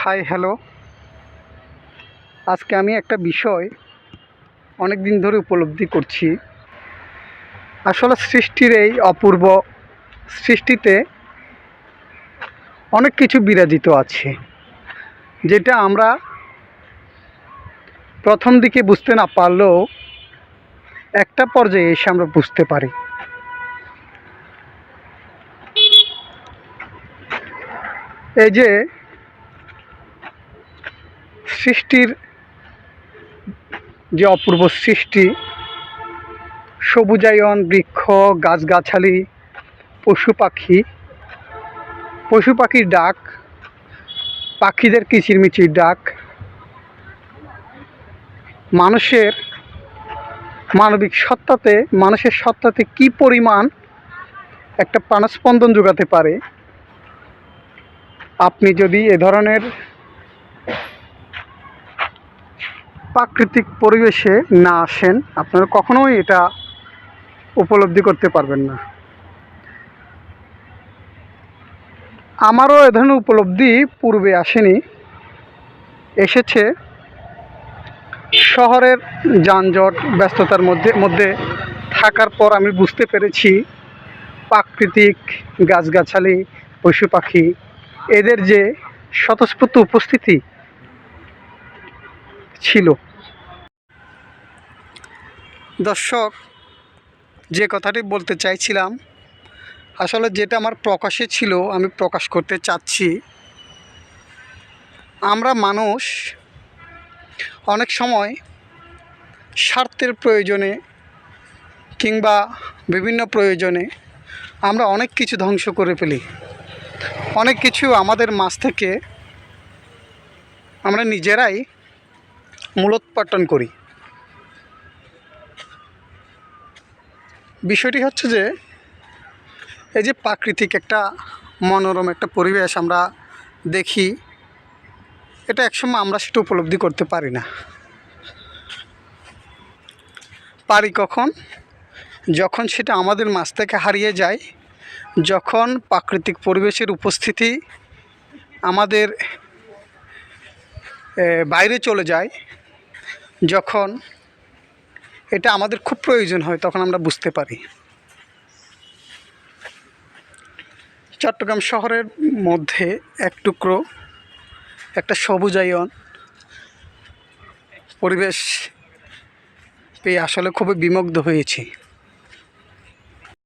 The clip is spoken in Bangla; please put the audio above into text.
Hi hello. আজকে আমি একটা বিষয় অনেক দিন ধরে উপলব্ধি করছি। আসলে সৃষ্টির এই অপূর্ব সৃষ্টিতে অনেক কিছু বিরাজিত আছে, যেটা আমরা প্রথম দিকে বুঝতে না পারলেও একটা পর্যায়ে এসে আমরা বুঝতে পারি। এই যে সৃষ্টির যে অপূর্ব সৃষ্টি, সবুজায়ন, বৃক্ষ, গাছগাছালি, পশু পাখির ডাক, পাখিদের কিচিরমিচির ডাক, মানুষের সত্তাতে কি পরিমাণ একটা প্রাণস্পন্দন যোগাতে পারে। আপনি যদি এ ধরনের প্রাকৃতিক পরিবেশে না আসেন, আপনারা কখনোই এটা উপলব্ধি করতে পারবেন না। আমারও এ ধরনের উপলব্ধি পূর্বে আসেনি, এসেছে শহরের যানজট ব্যস্ততার মধ্যে থাকার পর আমি বুঝতে পেরেছি প্রাকৃতিক গাছগাছালি, পশু পাখি, এদের যে স্বতঃস্ফূর্ত উপস্থিতি ছিল। দর্শক, যে কথাটি বলতে চাইছিলাম, আসলে যেটা আমার প্রকাশে ছিল আমি প্রকাশ করতে চাচ্ছি। আমরা মানুষ অনেক সময় স্বার্থের প্রয়োজনে কিংবা বিভিন্ন প্রয়োজনে আমরা অনেক কিছু ধ্বংস করে ফেলি। অনেক কিছু আমাদের মাঝ থেকে আমরা নিজেরাই মূলোৎপাটন করি। বিষয়টি হচ্ছে যে এই যে প্রাকৃতিক একটা মনোরম একটা পরিবেশ আমরা দেখি, এটা একসময় আমরা সেটা উপলব্ধি করতে পারি না। পারি কখন? যখন সেটা আমাদের মাঝ থেকে হারিয়ে যায়, যখন প্রাকৃতিক পরিবেশের উপস্থিতি আমাদের বাইরে চলে যায়, যখন এটা আমাদের খুব প্রয়োজন হয়, তখন আমরা বুঝতে পারি। চট্টগ্রাম শহরের মধ্যে এক টুকরো একটা সবুজায়ন পরিবেশ পেয়ে আসলে খুবই বিমুগ্ধ হয়েছি।